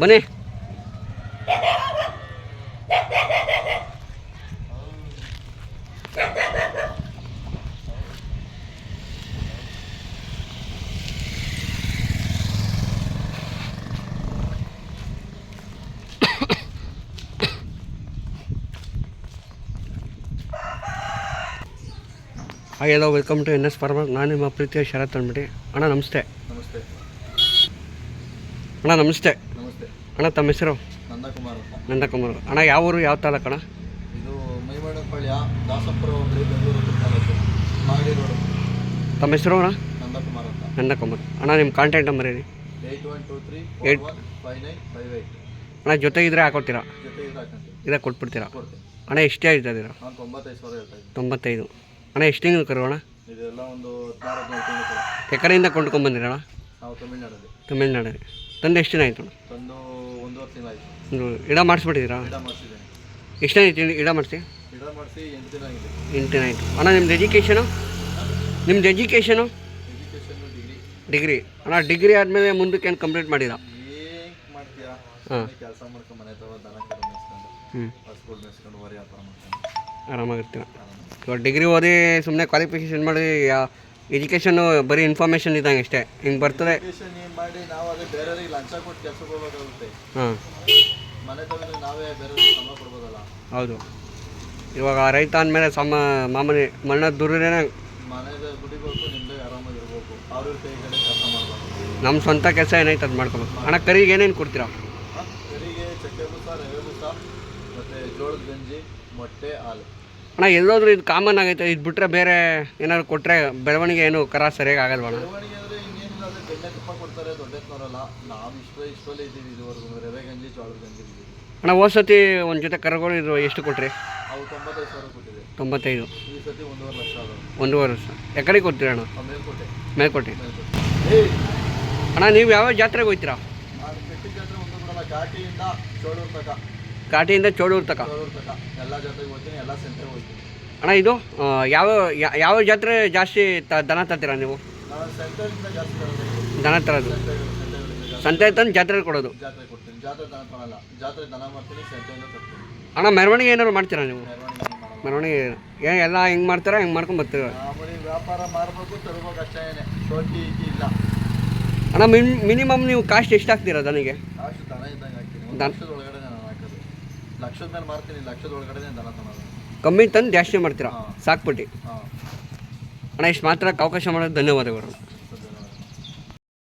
ಬನ್ನಿ. Hi hello, welcome to NS farmer. ನಾನು ನಿಮ್ಮ ಪ್ರೀತಿಯ ಶರತ್ ಅಂದ್ಬಿಟ್ಟು. ಅಣ್ಣ ನಮಸ್ತೆ. ನಮಸ್ತೆ ಅಣ್ಣ ನಮಸ್ತೆ. ನಮಸ್ತೆ ಅಣ್ಣ ತಮ್ಮ ಹೆಸರು? ನಂದಕುಮಾರ್ ಅಂತ. ನಂದಕುಮಾರ್. ಅಣ್ಣ ಯಾವ ಊರು, ಯಾವ ತಾಲೂಕು ಅಣ್ಣ? ಇದು ಮೈಮಣ್ಣಪಾಳ್ಯ, ದಾಸಪುರ ಹೋಬಳಿ, ಬೆಂಗಳೂರು ತಾಲೂಕು, ಮಾಗಡಿ ರೋಡ್. ತಮ್ಮ ಹೆಸರು ಅಣ್ಣ? ನಂದಕುಮಾರ್ ಅಂತ. ನಂದಕುಮಾರ್. ಅಣ್ಣ ನಿಮ್ಮ ಕಾಂಟ್ಯಾಕ್ಟ್ ನಂಬರ್ ಹೇಳಿ. 8123415958. ಅಣ್ಣ ಜೊತೆಗಿದ್ರೆ ಹಾಕೊಡ್ತೀರಾ? ಜೊತೆ ಇದು ಹಾಕಂತೀವಿ. ಇದಾಗ ಕೊಟ್ಬಿಡ್ತೀರಾ? ಕೊಡ್ತೀನಿ. ಅಣ್ಣ ಎಷ್ಟೇ ಹೇಳ್ತಾ ಇದ್ದೀರಾ? ನಾನು 95,000 ಹೇಳ್ತಾ ಇದ್ದೀನಿ. 95. ಅಣ್ಣ ಎಷ್ಟು ತಿಂಗಳು ಕರು ಅಣ್ಣ? ಇದೆಲ್ಲ ಒಂದು 16-17 ತಿಂಗಳು. ಎಕರೆಯಿಂದ ಕೊಂಡ್ಕೊಂಬಂದಿರಣ್ಣ? ನಾವು ತಮಿಳ್ನಾಡಲ್ಲಿ. ತಮಿಳ್ನಾಡಲ್ಲಿ. ತಂದು ಎಷ್ಟು ದಿನ ಆಯಿತು ಅಣ್ಣ? ತಂದು 1.5 ತಿಂಗಳಾಯಿತು. ಒಂದು ಇಡ ಮಾಡಿಸ್ಬಿಟ್ಟಿದ್ದೀರಾ? ಗಿಡ ಮಾಡಿಸಿದ್ದೇನೆ. ಎಷ್ಟು ಆಯ್ತು ಇಡ ಮಾಡಿಸಿ? ಗಿಡ ಮಾಡಿಸಿ 8 ದಿನ ಆಗಿದೆ. 8 ದಿನ ಆಯಿತು. ಅಣ್ಣ ನಿಮ್ದು ಎಜುಕೇಷನು? Education degree. ಅಣ್ಣ ಡಿಗ್ರಿ ಆದಮೇಲೆ ಮುಂದಕ್ಕೆ ಏನು ಕಂಪ್ಲೀಟ್ ಮಾಡಿಲ್ಲ? ಏನು ಮಾಡ್ತೀಯಾ? ಹಾಂ, ಕೆಲಸ ಮಾಡ್ಕೊಂಡು ಮನೆ ತಗೋ, ದನ ಕರು ಮೇಯಿಸ್ಕೊಂಡು, ಹಸುಗಳು ಮೇಯಿಸ್ಕೊಂಡು, ವರಿ ವ್ಯಾಪಾರ ಮಾಡ್ಕೊಂಡು ಆರಾಮಾಗಿರ್ತೀರ. ಇವಾಗ ಡಿಗ್ರಿ ಓದಿ ಸುಮ್ಮನೆ ಕ್ವಾಲಿಫಿಕೇಷನ್ ಮಾಡಿ ಎಜುಕೇಷನ್ನು ಬರೀ ಇನ್ಫಾರ್ಮೇಷನ್ ಇದ್ದಂಗೆ ಅಷ್ಟೇ. ಹಿಂಗೆ ಬರ್ತದೆ. ಎಜುಕೇಷನ್ ಏನು ಮಾಡಿ ನಾವು ಅದೇ ಬೇರೆಯವ್ರಿಗೆ ಲಂಚ ಕೊಟ್ಟು ಕೆಲಸಕ್ಕೆ ಹೋಗ್ಬೇಕಾಗುತ್ತೆ. ಹಾಂ, ಮನೆ ತಗೊಂಡ್ರೆ ನಾವೇ ಬೇರೆಯವ್ರಿಗೆ ಸಂಬಳ ಕೊಡ್ಬೋದಲ್ಲ. ಹೌದು. ಇವಾಗ ರೈತ ಅಂದಮೇಲೆ ಮಾಮೂಲಿ ಮಣ್ಣ ದುರ್ರೇನೆ. ಮನೆಗೆ ದುಡಿಬೇಕು, ನಿಮ್ಮದೇ ಆರಾಮಾಗಿರ್ಬೇಕು, ಅವ್ರ ಕೈ ಕಡೆ ಕೆಲಸ ಮಾಡಬಾರ್ದು. ನಮ್ಮ ಸ್ವಂತ ಕೆಲಸ ಏನೈತೆ ಅದು ಮಾಡ್ಕೊಬೇಕು. ಅಣ್ಣ ಕರಿಗೆ ಏನೇನು ಕೊಡ್ತೀರಾ? ಕರಿಗೆ ಚಕ್ಕೆ ಬೂಸ, ರವೆ ಬೂಸ, ಮತ್ತು ಜೋಳದ ಗಂಜಿ, ಮೊಟ್ಟೆ, ಹಾಲು. ಅಣ್ಣ ಎಲ್ಲೋದ್ರೂ ಇದು ಕಾಮನ್ ಆಗೈತೆ. ಇದು ಬಿಟ್ಟರೆ ಬೇರೆ ಏನಾದ್ರು ಕೊಟ್ಟರೆ ಬೆಳವಣಿಗೆ ಏನು ಕರ ಸರಿಯಾಗಿ ಆಗಲ್ವಣ್ಣ? ಬೆಳವಣಿಗೆ ಅಂದರೆ ಇನ್ನೇನಿಲ್ಲ, ಅದೇ ಬೆಣ್ಣೆ ತುಪ್ಪ ಕೊಡ್ತಾರೆ, ದೊಡ್ಡೆತ್ನವರಲ್ಲ. ನಾವು ಇಷ್ಟರಲ್ಲೇ ಇದ್ದೀವಿ ಇದುವರೆಗೂ. ರವೆ ಗಂಜಿ, ಜೋಳದ ಗಂಜಿ ಇದ್ದೀವಿ. ಅಣ್ಣ ಹೋದ ಸತಿ ಒಂದು ಜೊತೆ ಕರುಗಳು ಇದು ಎಷ್ಟು ಕೊಟ್ರಿ? ಅವು 95,000 ಕೊಟ್ಟಿದೆ. 95. ಈ ಸತಿ 1.5 ಲಕ್ಷ ಆದವು. 1.5 ವರ್ಷ. ಎಕಡೆಗೆ ಕೊಡ್ತೀರಾ ಅಣ್ಣ? ಮೇಲ್ಕೋಟೆ. ಅಣ್ಣ ನೀವು ಯಾವ ಜಾತ್ರೆಗೆ ಹೋಗ್ತೀರಾ? ನಾನು ಪೆಟ್ಟಿ ಜಾತ್ರೆ ಒಂದು ಬಿಡಲ್ಲ, ಘಾಟಿಯಿಂದ ಚೋಳೂರು ತನಕ. ಘಾಟಿಯಿಂದ ಚೋಳೂರು ತನಕ ಎಲ್ಲ ಜಾತ್ರೆಗೆ ಹೋಗ್ತೀನಿ, ಎಲ್ಲ ಸೆಂಟ್ರಿಗೆ ಹೋಗ್ತೀನಿ. ಅಣ್ಣ ಇದು ಯಾವ ಜಾತ್ರೆ ಜಾಸ್ತಿ ದನ ತರ್ತೀರಾ ನೀವು? ನಾನು ಸೆಂಟ್ರಿಂದ ಜಾಸ್ತಿ ತರೋದು. ದನ ತರೋದು ಸಂತೆ ತಂದು ಜಾತ್ರೆ ಕೊಡೋದು? ಜಾತ್ರೆ ಕೊಡ್ತೀನಿ. ಜಾತ್ರೆ ದನ ತಗೊಳ್ಳಲ್ಲ, ಜಾತ್ರೆ ದನ ಮಾಡ್ತೀನಿ, ಸೆಂಟ್ರಿಂದ ತರ್ತೀನಿ. ಅಣ್ಣ ಮೆರವಣಿಗೆ ಏನಾದ್ರು ಮಾಡ್ತೀರಾ ನೀವು? ಮೆರವಣಿಗೆ ಏನು ಎಲ್ಲ ಹೆಂಗೆ ಮಾಡ್ತೀರಾ, ಹೆಂಗೆ ಮಾಡ್ಕೊಂಡು ಬರ್ತೀರ? ಮಾಮೂಲಿ ವ್ಯಾಪಾರ ಮಾಡಬೇಕು, ತರಬೇಕು ಅಷ್ಟೇ. ಶೋಕಿ ಇಲ್ಲ. ಅಣ್ಣ ಮಿನಿಮಮ್ ನೀವು ಕಾಸ್ಟ್ ಎಷ್ಟು ಹಾಕ್ತೀರಾ ದನಿಗೆ? ಕಾಸ್ಟ್ ದನ ಇದ್ದಂಗೆ ಹಾಕ್ತೀನಿ. ಲಕ್ಷದ ಒಳಗಡೆ ನಾನು ಹಾಕೋದು. ಲಕ್ಷದ ಮೇಲೆ ಮಾರ್ತೀನಿ, ಲಕ್ಷದ ಒಳಗಡೆ ದನ ತಗೊಳ್ಳೋದು. ಕಮ್ಮಿ ತಂದು ಜಾಸ್ತಿ ಮಾಡ್ತೀರಾ? ಹಾಂ, ಸಾಕ್ಬಿಟ್ಟು. ಹಾಂ. ಅಣ್ಣ ಇಷ್ಟು ಮಾತ್ರ ಅವಕಾಶ ಮಾಡೋದು ಧನ್ಯವಾದಗಳು.